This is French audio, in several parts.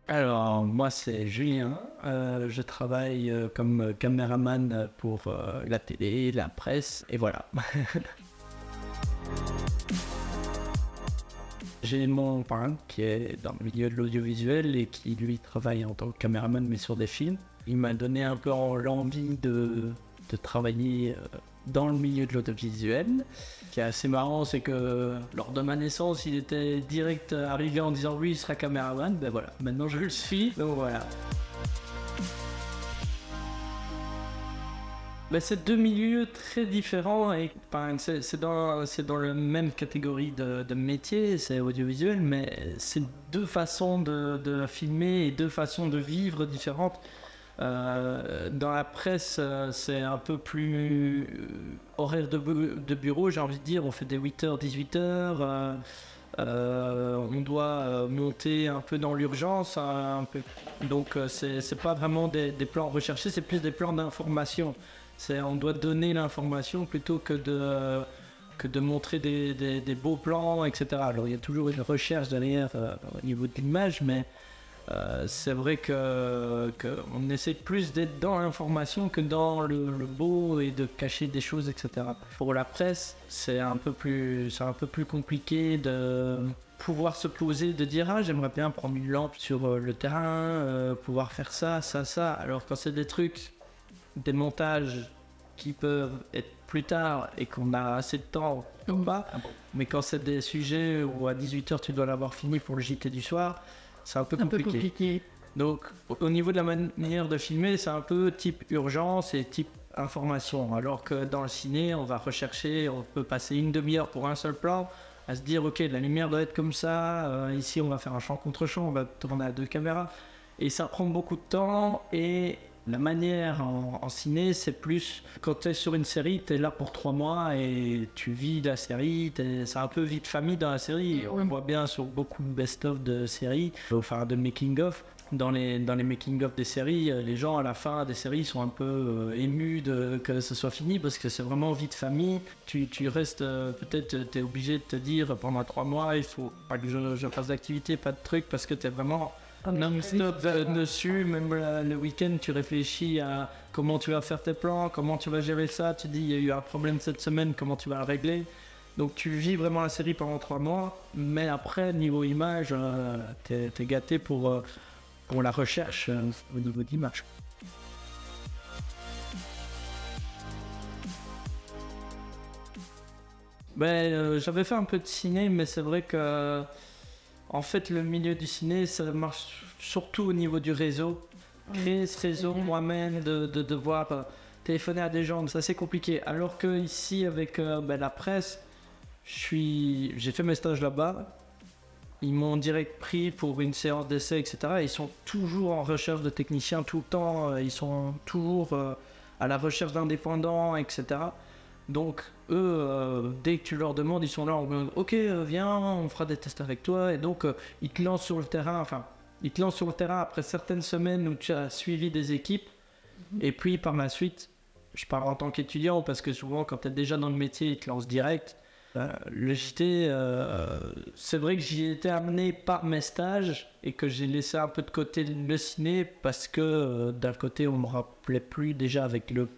Alors, moi, c'est Julien. Je travaille comme caméraman pour la télé, la presse, et voilà. J'ai mon parrain qui est dans le milieu de l'audiovisuel et qui, lui, travaille en tant que caméraman, mais sur des films. Il m'a donné un peu l'envie de travailler dans le milieu de l'audiovisuel. Ce qui est assez marrant, c'est que lors de ma naissance, il était direct arrivé en disant oui, il sera caméraman. Ben voilà, maintenant je le suis, donc voilà. Ben, c'est deux milieux très différents et enfin, c'est dans la même catégorie de métier, c'est audiovisuel, mais c'est deux façons de filmer et deux façons de vivre différentes. Dans la presse, c'est un peu plus horaire de bureau, j'ai envie de dire. On fait des 8h, 18h. On doit monter un peu dans l'urgence. Un peu. Donc, c'est pas vraiment des plans recherchés, c'est plus des plans d'information. On doit donner l'information plutôt que de montrer des beaux plans, etc. Alors, il y a toujours une recherche derrière au niveau de l'image, mais c'est vrai qu'on essaie plus d'être dans l'information que dans le beau et de cacher des choses, etc. Pour la presse, c'est un peu plus compliqué de pouvoir se poser, de dire ah j'aimerais bien prendre une lampe sur le terrain, pouvoir faire ça. Alors quand c'est des trucs, des montages qui peuvent être plus tard et qu'on a assez de temps ou pas, mais quand c'est des sujets où à 18h tu dois l'avoir fini pour le JT du soir, c'est un peu compliqué. Donc, au niveau de la manière de filmer, c'est un peu type urgence et type information. Alors que dans le ciné, on va rechercher, on peut passer une demi-heure pour un seul plan, à se dire, ok, la lumière doit être comme ça, ici on va faire un champ contre champ, on va tourner à 2 caméras. Et ça prend beaucoup de temps et la manière en ciné, c'est plus quand tu es sur une série, tu es là pour 3 mois et tu vis la série, c'est un peu vie de famille dans la série. On voit bien sur beaucoup de best-of de séries, enfin de making-of. Dans les making-of des séries, les gens à la fin des séries sont un peu émus que ce soit fini parce que c'est vraiment vie de famille. Tu restes, peut-être tu es obligé de te dire pendant 3 mois, il faut pas que je fasse d'activité, pas de trucs parce que tu es vraiment non-stop dessus, même le week-end tu réfléchis à comment tu vas faire tes plans, comment tu vas gérer ça, tu dis il y a eu un problème cette semaine, comment tu vas le régler. Donc tu vis vraiment la série pendant 3 mois, mais après niveau image, t'es gâté pour la recherche au niveau d'image. J'avais fait un peu de ciné, mais c'est vrai que en fait, le milieu du ciné, ça marche surtout au niveau du réseau. Créer ce réseau moi-même, de devoir téléphoner à des gens, c'est assez compliqué. Alors que ici, avec la presse, j'ai fait mes stages là-bas. Ils m'ont direct pris pour une séance d'essai, etc. Ils sont toujours en recherche de techniciens tout le temps. Ils sont toujours à la recherche d'indépendants, etc. Donc eux, dès que tu leur demandes, ils sont là en mode ok, viens, on fera des tests avec toi. Et donc ils te lancent sur le terrain. Enfin, ils te lancent sur le terrain après certaines semaines où tu as suivi des équipes. Et puis par la suite, je parle en tant qu'étudiant parce que souvent quand tu es déjà dans le métier, ils te lancent direct. Le JT, c'est vrai que j'y ai été amené par mes stages et que j'ai laissé un peu de côté le ciné parce que d'un côté on me rappelait plus déjà avec le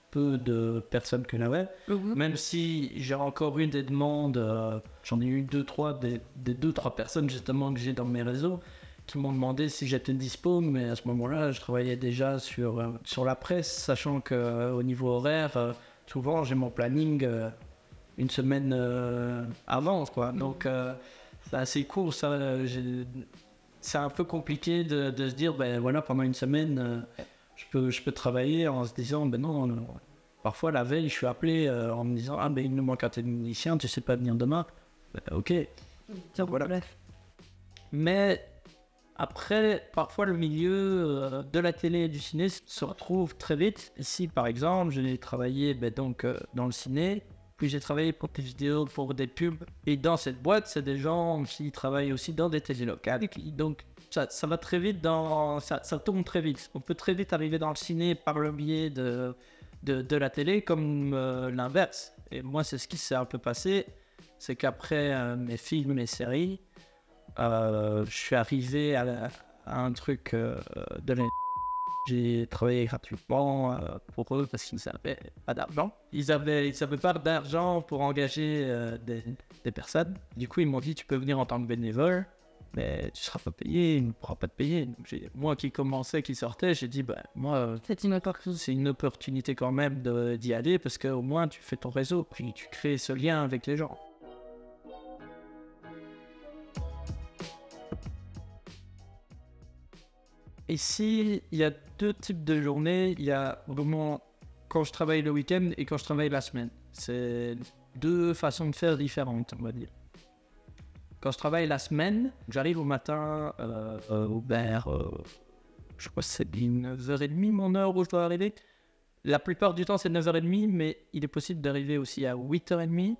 peu de personnes que j'avais, même si j'ai encore eu des demandes, j'en ai eu 2-3 des 2-3 personnes justement que j'ai dans mes réseaux qui m'ont demandé si j'étais dispo, mais à ce moment-là je travaillais déjà sur la presse, sachant qu'au niveau horaire, souvent j'ai mon planning une semaine avant, quoi. Donc c'est assez court, ça. C'est un peu compliqué de se dire, ben voilà, pendant une semaine, je peux travailler en se disant, ben non, non. Parfois la veille, je suis appelé en me disant, ah ben il nous manque un technicien, tu sais pas venir demain. Ben, ok. Voilà. Bref. Mais après, parfois le milieu de la télé et du ciné se retrouve très vite. Ici, par exemple, j'ai travaillé donc dans le ciné. Puis j'ai travaillé pour des vidéos, pour des pubs. Et dans cette boîte, c'est des gens qui travaillent aussi dans des télés locales. Donc ça va très vite, ça tourne très vite. On peut très vite arriver dans le ciné par le biais de la télé comme l'inverse. Et moi, c'est ce qui s'est un peu passé. C'est qu'après mes films, mes séries, je suis arrivé un truc de la... J'ai travaillé gratuitement pour eux parce qu'ils n'avaient pas d'argent. Ils avaient pas d'argent pour engager des personnes. Du coup, ils m'ont dit, tu peux venir en tant que bénévole, mais tu ne seras pas payé, il ne pourra pas te payer. Donc, moi qui commençais, qui sortais, j'ai dit, moi, c'est une opportunité quand même d'y aller parce qu'au moins tu fais ton réseau, puis tu crées ce lien avec les gens. Ici, il y a 2 types de journées. Il y a vraiment quand je travaille le week-end et quand je travaille la semaine. C'est 2 façons de faire différentes, on va dire. Quand je travaille la semaine, j'arrive au matin vers, je crois que c'est 9h30 mon heure où je dois arriver. La plupart du temps, c'est 9h30, mais il est possible d'arriver aussi à 8h30.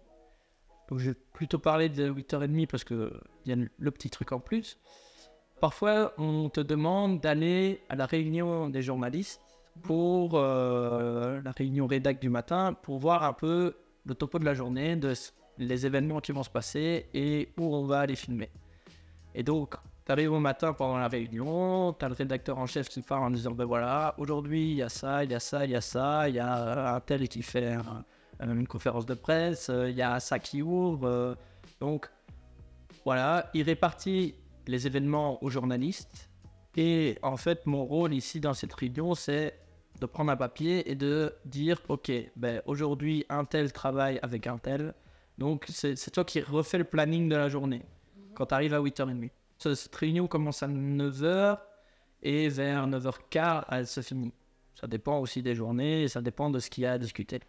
Donc, je vais plutôt parler de 8h30 parce qu'il y a le petit truc en plus. Parfois, on te demande d'aller à la réunion des journalistes pour la réunion rédac du matin pour voir un peu le topo de la journée, les événements qui vont se passer et où on va aller filmer. Et donc, tu arrives au matin pendant la réunion, tu as le rédacteur en chef qui parle en disant voilà, aujourd'hui il y a ça, il y a ça, il y a ça, il y a un tel qui fait une conférence de presse, il y a ça qui ouvre. Donc, voilà, il répartit les événements aux journalistes. Et en fait, mon rôle ici dans cette réunion, c'est de prendre un papier et de dire ok, aujourd'hui, un tel travaille avec un tel. Donc, c'est toi qui refais le planning de la journée quand tu arrives à 8h30. Cette réunion commence à 9h et vers 9h15, elle se finit. Ça dépend aussi des journées et ça dépend de ce qu'il y a à discuter.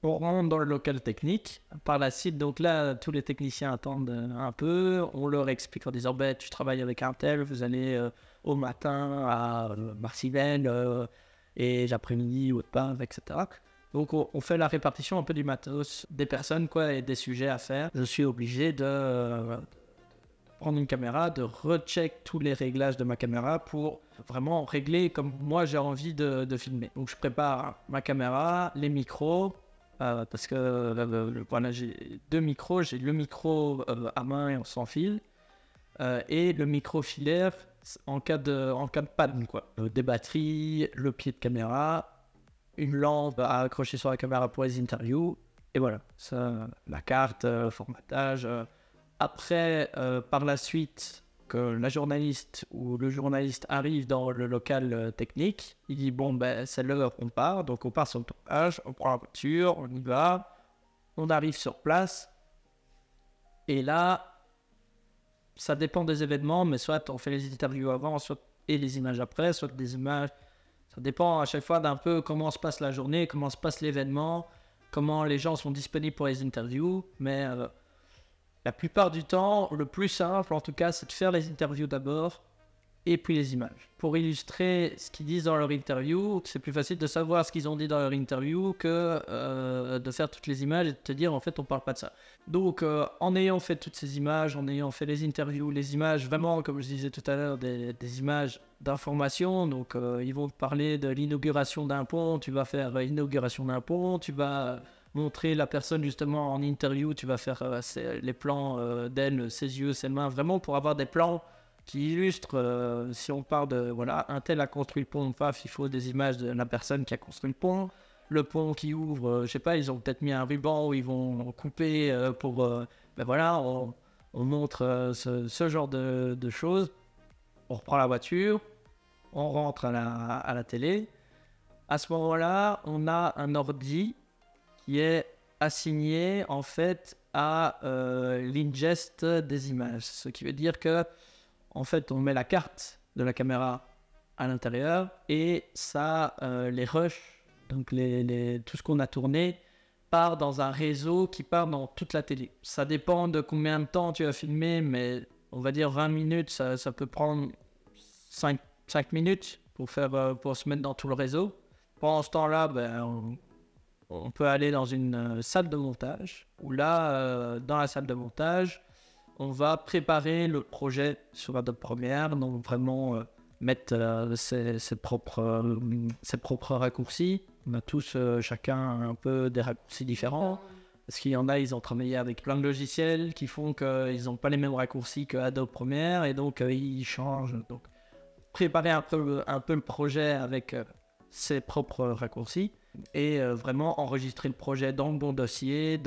On rentre dans le local technique. Par la suite, donc là, tous les techniciens attendent un peu. On leur explique en disant tu travailles avec un tel, vous allez au matin à Marcivelle et l'après-midi au Pave, etc. Donc on fait la répartition un peu du matos, des personnes et des sujets à faire. Je suis obligé de prendre une caméra, de recheck tous les réglages de ma caméra pour vraiment régler comme moi j'ai envie de filmer. Donc je prépare ma caméra, les micros. Parce que voilà, j'ai 2 micros, j'ai le micro à main et sans fil et le micro filaire en cas de panne des batteries, le pied de caméra, une lampe à accrocher sur la caméra pour les interviews et voilà, ça, la carte, formatage. Après, par la suite, que la journaliste ou le journaliste arrive dans le local technique, il dit c'est l'heure qu'on part, donc on part sur le tournage, on prend la voiture, on y va, on arrive sur place, et là, ça dépend des événements, mais soit on fait les interviews avant, et les images après, soit des images, ça dépend à chaque fois d'un peu comment se passe la journée, comment se passe l'événement, comment les gens sont disponibles pour les interviews, mais la plupart du temps, le plus simple en tout cas, c'est de faire les interviews d'abord et puis les images. Pour illustrer ce qu'ils disent dans leur interview, c'est plus facile de savoir ce qu'ils ont dit dans leur interview que de faire toutes les images et de te dire en fait on parle pas de ça. Donc en ayant fait toutes ces images, en ayant fait les interviews, les images vraiment comme je disais tout à l'heure, des images d'information, donc ils vont te parler de l'inauguration d'un pont, tu vas faire l'inauguration d'un pont, tu vas montrer la personne justement en interview, tu vas faire les plans d'elle, ses yeux, ses mains, vraiment pour avoir des plans qui illustrent, si on parle de, voilà, un tel a construit le pont, paf, il faut des images de la personne qui a construit le pont qui ouvre, je sais pas, ils ont peut-être mis un ruban où ils vont couper pour, voilà, on montre ce genre de choses, on reprend la voiture, on rentre à la télé, à ce moment-là, on a un ordi qui est assigné en fait à l'ingest des images. Ce qui veut dire que en fait on met la carte de la caméra à l'intérieur et ça les rushs, donc tout ce qu'on a tourné part dans un réseau qui part dans toute la télé. Ça dépend de combien de temps tu as filmé, mais on va dire 20 minutes, ça peut prendre 5 minutes pour se mettre dans tout le réseau. Pendant ce temps-là, on peut aller dans une salle de montage, où là, dans la salle de montage, on va préparer le projet sur Adobe Premiere, donc vraiment mettre ses propres raccourcis. On a tous chacun un peu des raccourcis différents. Parce qu'il y en a, ils ont travaillé avec plein de logiciels qui font qu'ils n'ont pas les mêmes raccourcis que Adobe Premiere et donc ils changent. Donc, préparer un peu le projet avec ses propres raccourcis et vraiment enregistrer le projet dans le bon dossier,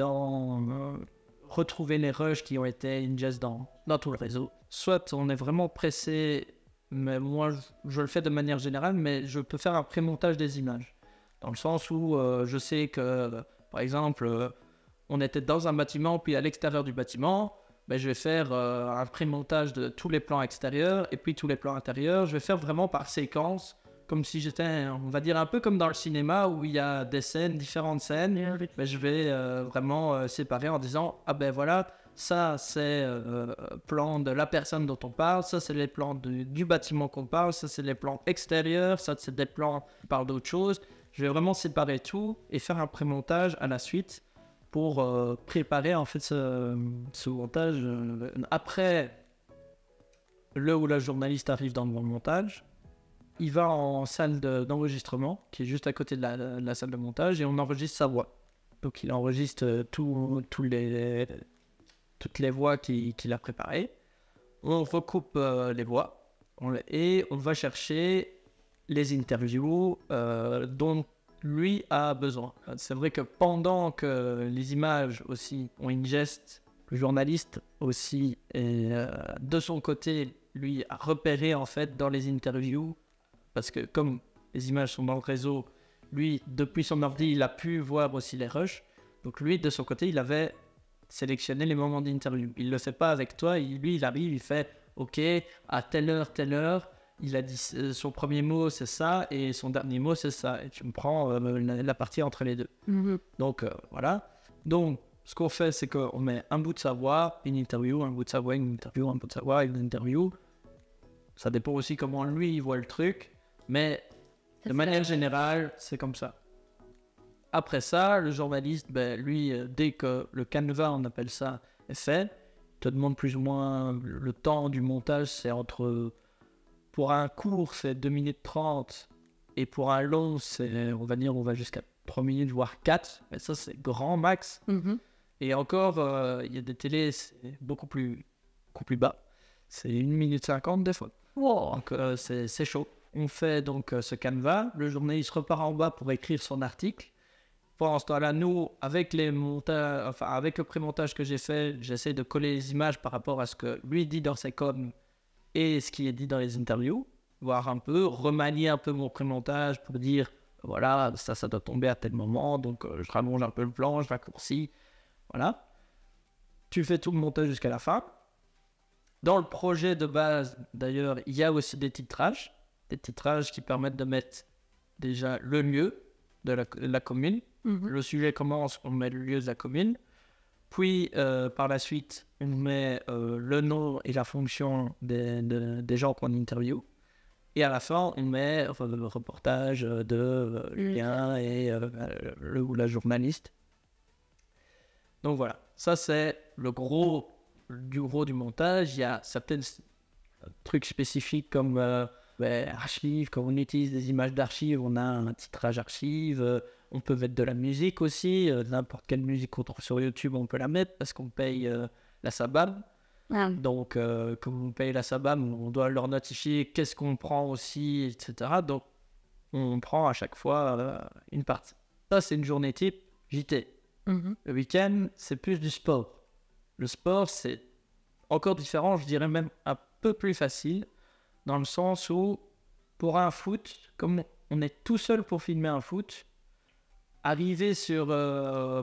retrouver les rushs qui ont été ingest dans tout le réseau. Soit on est vraiment pressé, mais moi je le fais de manière générale, mais je peux faire un pré-montage des images. Dans le sens où je sais que, par exemple, on était dans un bâtiment, puis à l'extérieur du bâtiment, je vais faire un pré-montage de tous les plans extérieurs et puis tous les plans intérieurs. Je vais faire vraiment par séquence, comme si j'étais, on va dire, un peu comme dans le cinéma où il y a des scènes, différentes scènes. Je vais vraiment séparer en disant, ah ben voilà, ça c'est plan de la personne dont on parle, ça c'est les plans du bâtiment qu'on parle, ça c'est les plans extérieurs, ça c'est des plans qui parlent d'autre chose. Je vais vraiment séparer tout et faire un pré-montage à la suite pour préparer en fait ce montage. Après le ou la journaliste arrive dans le montage, il va en salle d'enregistrement qui est juste à côté de la salle de montage et on enregistre sa voix. Donc il enregistre toutes les voix qu'il a préparées. On recoupe les voix et on va chercher les interviews dont lui a besoin. C'est vrai que pendant que les images aussi ont ingest, le journaliste aussi de son côté lui a repéré en fait dans les interviews, parce que comme les images sont dans le réseau, lui depuis son ordi il a pu voir aussi les rushs. Donc lui de son côté il avait sélectionné les moments d'interview. Il le fait pas avec toi, lui il arrive, il fait ok à telle heure, il a dit son premier mot c'est ça et son dernier mot c'est ça et tu me prends la partie entre les deux. Donc voilà. Donc ce qu'on fait c'est qu'on met un bout de sa voix, une interview, un bout de sa voix, une interview, un bout de sa voix, une interview. Ça dépend aussi comment lui il voit le truc, mais de manière générale c'est comme ça. Après ça, le journaliste, lui, dès que le canevas, on appelle ça, est fait, te demande plus ou moins le temps du montage, c'est entre, pour un court, c'est 2 minutes 30, et pour un long, c'est, on va jusqu'à 3 minutes, voire 4, mais ça, c'est grand max. Et encore, il y a des télés, c'est beaucoup plus bas, c'est 1 minute 50 des fois. Wow. Donc, c'est chaud. On fait donc ce canevas, le journaliste repart en bas pour écrire son article. Pendant ce temps-là, nous, avec avec le pré-montage que j'ai fait, j'essaie de coller les images par rapport à ce que lui dit dans ses coms et ce qui est dit dans les interviews, voir un peu, remanier un peu mon pré-montage pour dire, voilà, ça doit tomber à tel moment, donc je rallonge un peu le plan, je raccourcis, voilà. Tu fais tout le montage jusqu'à la fin. Dans le projet de base, d'ailleurs, il y a aussi des titrages qui permettent de mettre déjà le lieu de la commune. Le sujet commence, on met le lieu de la commune. Puis, par la suite, on met le nom et la fonction des gens qu'on interviewe. Et à la fin, on met le reportage de lien et le ou la journaliste. Donc voilà, ça c'est le gros du montage. Il y a certains trucs spécifiques comme archives, quand on utilise des images d'archives, on a un titrage archive. On peut mettre de la musique aussi, n'importe quelle musique qu'on trouve sur YouTube, on peut la mettre parce qu'on paye la SABAM. Donc, comme on paye la SABAM, on doit leur notifier qu'est-ce qu'on prend aussi, etc. Donc, on prend à chaque fois une partie. Ça, c'est une journée type JT. Le week-end, c'est plus du sport. Le sport, c'est encore différent, je dirais même un peu plus facile, dans le sens où, pour un foot, comme on est tout seul pour filmer un foot, arrivé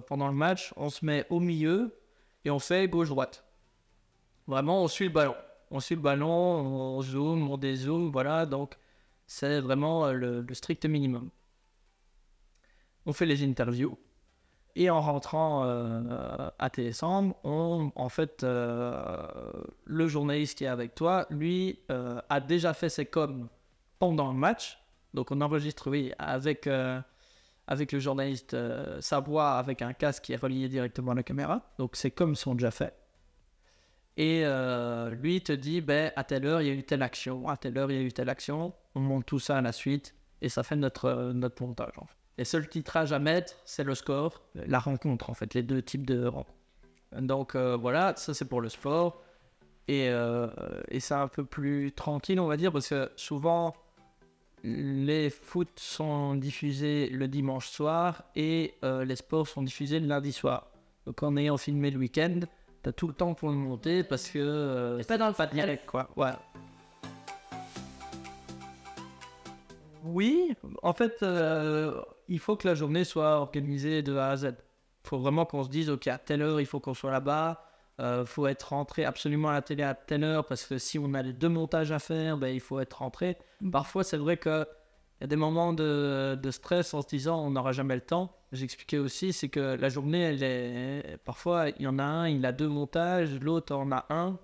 pendant le match, on se met au milieu et on fait gauche-droite. Vraiment, on suit le ballon. On zoome, on dézoome, voilà. Donc, c'est vraiment le strict minimum. On fait les interviews. Et en rentrant à TSM, le journaliste qui est avec toi, lui, a déjà fait ses coms pendant le match. Donc, on enregistre, avec le journaliste, sa voix avec un casque qui est relié directement à la caméra. Donc, ces coms sont déjà faits. Et lui, il te dit, à telle heure, il y a eu telle action. À telle heure, il y a eu telle action. On monte tout ça à la suite. Et ça fait notre montage, en fait. Les seuls titrages à mettre, c'est le score, la rencontre en fait, les 2 types de rencontres. Donc voilà, ça c'est pour le sport. Et c'est un peu plus tranquille, on va dire, parce que souvent, les foot sont diffusés le dimanche soir et les sports sont diffusés le lundi soir. Donc en ayant filmé le week-end, t'as tout le temps pour le monter parce que C'est pas dans le pas direct, quoi. Ouais. Oui, en fait, il faut que la journée soit organisée de A à Z. Il faut vraiment qu'on se dise, ok, à telle heure, il faut qu'on soit là-bas. Faut être rentré absolument à la télé à telle heure parce que si on a les 2 montages à faire, ben, il faut être rentré. Parfois, c'est vrai qu'il y a des moments de stress en se disant on n'aura jamais le temps. J'expliquais aussi, c'est que la journée, parfois, il y en a un, il a 2 montages, l'autre en a un.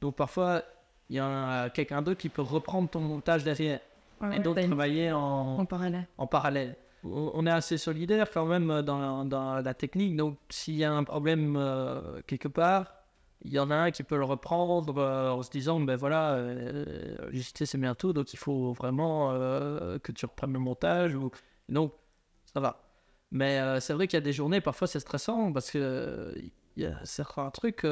Donc parfois, il y a quelqu'un d'autre qui peut reprendre ton montage derrière et donc travailler en parallèle. On est assez solidaire quand même dans la technique, donc s'il y a un problème quelque part, il y en a un qui peut le reprendre en se disant, ben voilà, JT c'est bientôt, donc il faut vraiment que tu reprennes le montage, donc ça va. Mais c'est vrai qu'il y a des journées, parfois c'est stressant, parce que il y a certains trucs,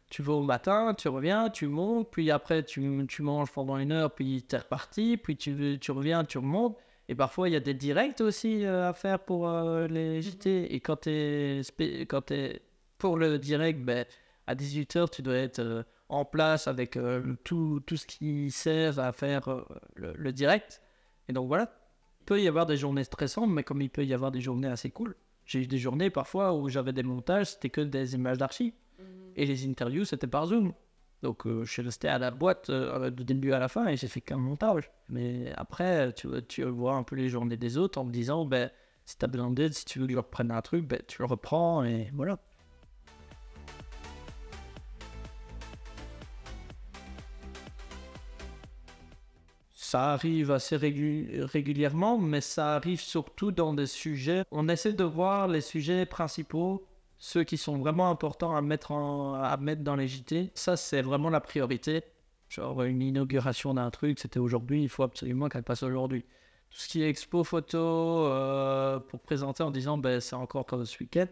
tu vas au matin, tu reviens, tu montes, puis après tu manges pendant 1 heure, puis tu es reparti, puis tu reviens, tu remontes. Et parfois, il y a des directs aussi à faire pour les JT. Et quand tu es pour le direct, ben, à 18h, tu dois être en place avec tout ce qui sert à faire le direct. Et donc voilà, il peut y avoir des journées stressantes, mais comme il peut y avoir des journées assez cool. J'ai eu des journées parfois où j'avais des montages, c'était que des images d'archives. Et les interviews, c'était par Zoom. Donc je suis resté à la boîte du début à la fin et j'ai fait qu'un montage. Mais après, tu vois un peu les journées des autres en me disant, ben, si tu as besoin d'aide, si tu veux que je reprenne un truc, ben, tu le reprends et voilà. Ça arrive assez régulièrement, mais ça arrive surtout dans des sujets. On essaie de voir les sujets principaux, ceux qui sont vraiment importants à mettre dans les JT. Ça, c'est vraiment la priorité. Genre une inauguration d'un truc, c'était aujourd'hui, il faut absolument qu'elle passe aujourd'hui. Tout ce qui est expo photo pour présenter en disant ben, c'est encore comme ce week-end.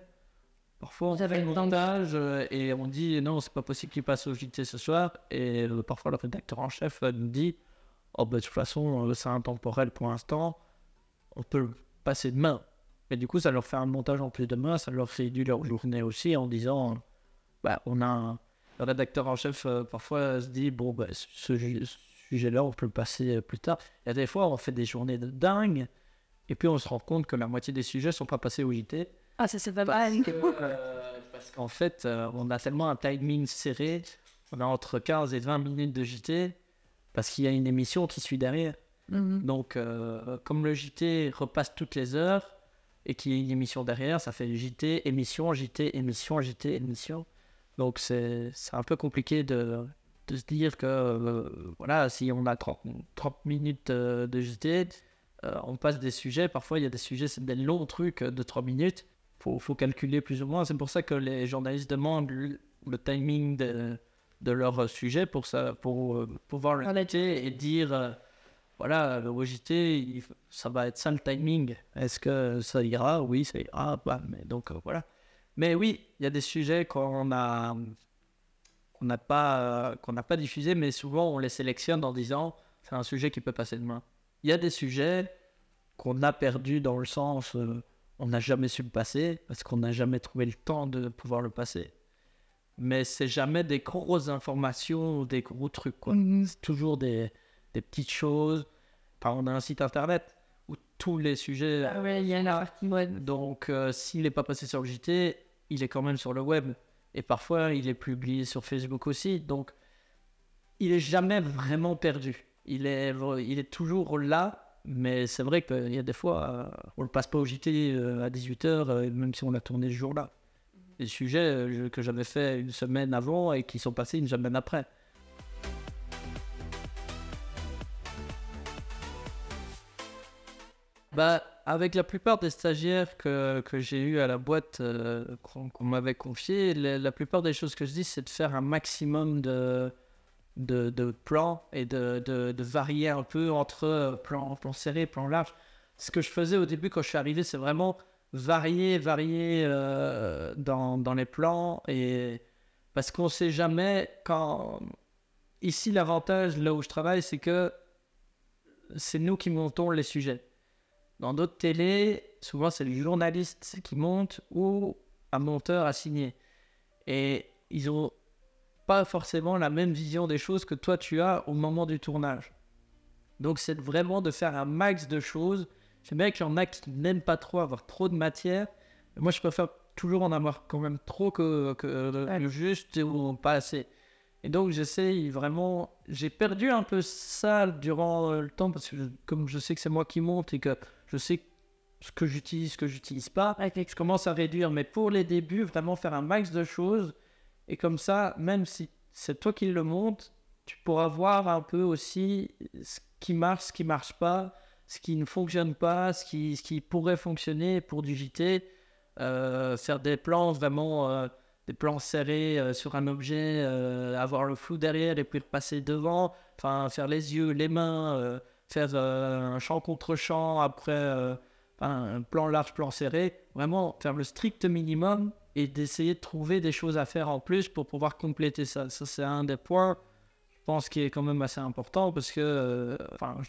Parfois on fait le montage et on dit non, c'est pas possible qu'il passe au JT ce soir. Et parfois le rédacteur en chef nous dit oh ben, de toute façon c'est intemporel pour l'instant, on peut le passer demain. Mais du coup ça leur fait un montage en plus demain, ça leur réduit leur journée aussi en disant bah, le rédacteur en chef parfois se dit bon bah, ce sujet-là on peut le passer plus tard. Il y a des fois on fait des journées de dingue et puis on se rend compte que la moitié des sujets sont pas passés au JT. Ah ça c'est pas mal. Parce qu'en fait on a tellement un timing serré, on a entre 15 et 20 minutes de JT parce qu'il y a une émission qui suit derrière. Donc comme le JT repasse toutes les heures et qu'il y a une émission derrière, ça fait JT, émission, JT, émission, JT, émission. Donc c'est un peu compliqué de se dire que voilà, si on a 30 minutes de JT, on passe des sujets. Parfois il y a des sujets, c'est des longs trucs de 3 minutes. Faut calculer plus ou moins. C'est pour ça que les journalistes demandent le timing de leur sujet pour pouvoir le noter et dire voilà, le JT, ça va être ça le timing. Est-ce que ça ira? Oui, ça ira. Bah, mais donc voilà. Mais oui, il y a des sujets qu'on n'a pas diffusés, mais souvent on les sélectionne en disant c'est un sujet qui peut passer demain. Il y a des sujets qu'on a perdus dans le sens on n'a jamais su le passer parce qu'on n'a jamais trouvé le temps de pouvoir le passer. Mais c'est jamais des grosses informations ou des gros trucs, quoi. C'est toujours des petites choses. Enfin, on a un site internet où tous les sujets... Ah ouais, il y a la partie web. Donc, s'il n'est pas passé sur le JT, il est quand même sur le web. Et parfois, il est publié sur Facebook aussi. Donc, il n'est jamais vraiment perdu. Il est toujours là. Mais c'est vrai qu'il y a des fois, on ne le passe pas au JT à 18h, même si on l'a tourné ce jour-là. Des sujets que j'avais fait une semaine avant et qui sont passés une semaine après. Bah, avec la plupart des stagiaires que j'ai eu à la boîte qu'on m'avait confié, la plupart des choses que je dis, c'est de faire un maximum de plans et de varier un peu entre plan serré, plan large. ce que je faisais au début quand je suis arrivé, c'est vraiment varier dans les plans. Et parce qu'on ne sait jamais quand... Ici, l'avantage, là où je travaille, c'est que c'est nous qui montons les sujets. Dans d'autres télés, souvent, c'est le journaliste qui monte ou un monteur assigné. Et ils n'ont pas forcément la même vision des choses que toi, tu as au moment du tournage. Donc, c'est vraiment de faire un max de choses. Je sais bien qu'il y en a qui n'aiment pas trop avoir trop de matière. Mais moi, je préfère toujours en avoir quand même trop que le juste ou pas assez. Et donc, j'essaye vraiment... J'ai perdu un peu ça durant le temps parce que comme je sais que c'est moi qui monte et que je sais ce que j'utilise pas, je commence à réduire. Mais pour les débuts, vraiment faire un max de choses. Et comme ça, même si c'est toi qui le montes, tu pourras voir un peu aussi ce qui marche pas, ce qui ne fonctionne pas, ce qui pourrait fonctionner pour du JT. Faire des plans vraiment... des plans serrés sur un objet, avoir le flou derrière et puis repasser devant, enfin faire les yeux, les mains, faire un champ contre champ, après un plan large, plan serré, vraiment faire le strict minimum et d'essayer de trouver des choses à faire en plus pour pouvoir compléter ça. Ça, c'est un des points, je pense, qui est quand même assez important parce que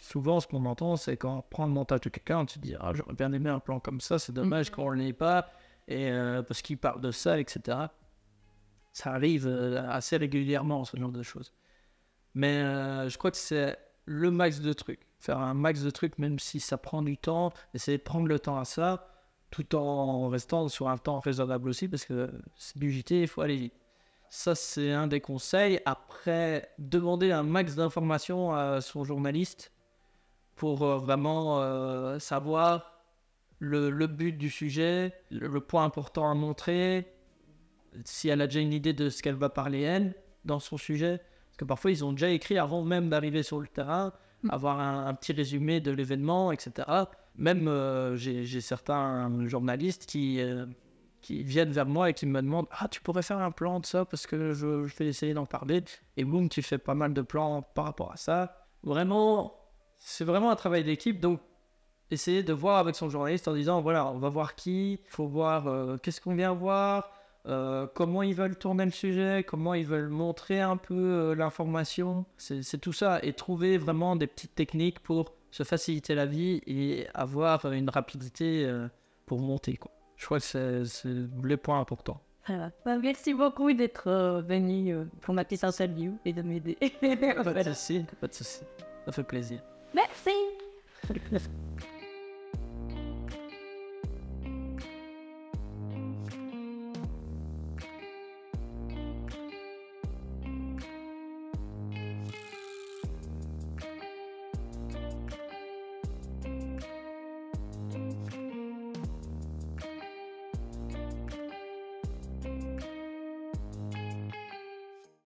souvent ce qu'on entend, c'est quand on prend le montage de quelqu'un, tu te dis ah, j'aurais bien aimé un plan comme ça, c'est dommage qu'on ne l'ait pas, et parce qu'il parle de ça, etc. Ça arrive assez régulièrement, ce genre de choses. Mais je crois que c'est le max de trucs. Faire un max de trucs, même si ça prend du temps, essayer de prendre le temps à ça, tout en restant sur un temps raisonnable aussi, parce que c'est du JT, il faut aller vite. Ça, c'est un des conseils. Après, demander un max d'informations à son journaliste pour vraiment savoir le but du sujet, le point important à montrer, si elle a déjà une idée de ce qu'elle va parler elle dans son sujet, parce que parfois ils ont déjà écrit avant même d'arriver sur le terrain, avoir un petit résumé de l'événement, etc. Même j'ai certains journalistes qui viennent vers moi et qui me demandent ah tu pourrais faire un plan de ça parce que je vais essayer d'en parler, et boum, tu fais pas mal de plans par rapport à ça. Vraiment, c'est vraiment un travail d'équipe, donc essayer de voir avec son journaliste en disant voilà, on va voir qui, il faut voir qu'est-ce qu'on vient voir, comment ils veulent tourner le sujet, comment ils veulent montrer un peu l'information, c'est tout ça, et trouver vraiment des petites techniques pour se faciliter la vie et avoir une rapidité pour monter, quoi. Je crois que c'est les points importants. Merci beaucoup d'être venu pour ma petite interview et de m'aider. Pas de souci, ça fait plaisir. Merci.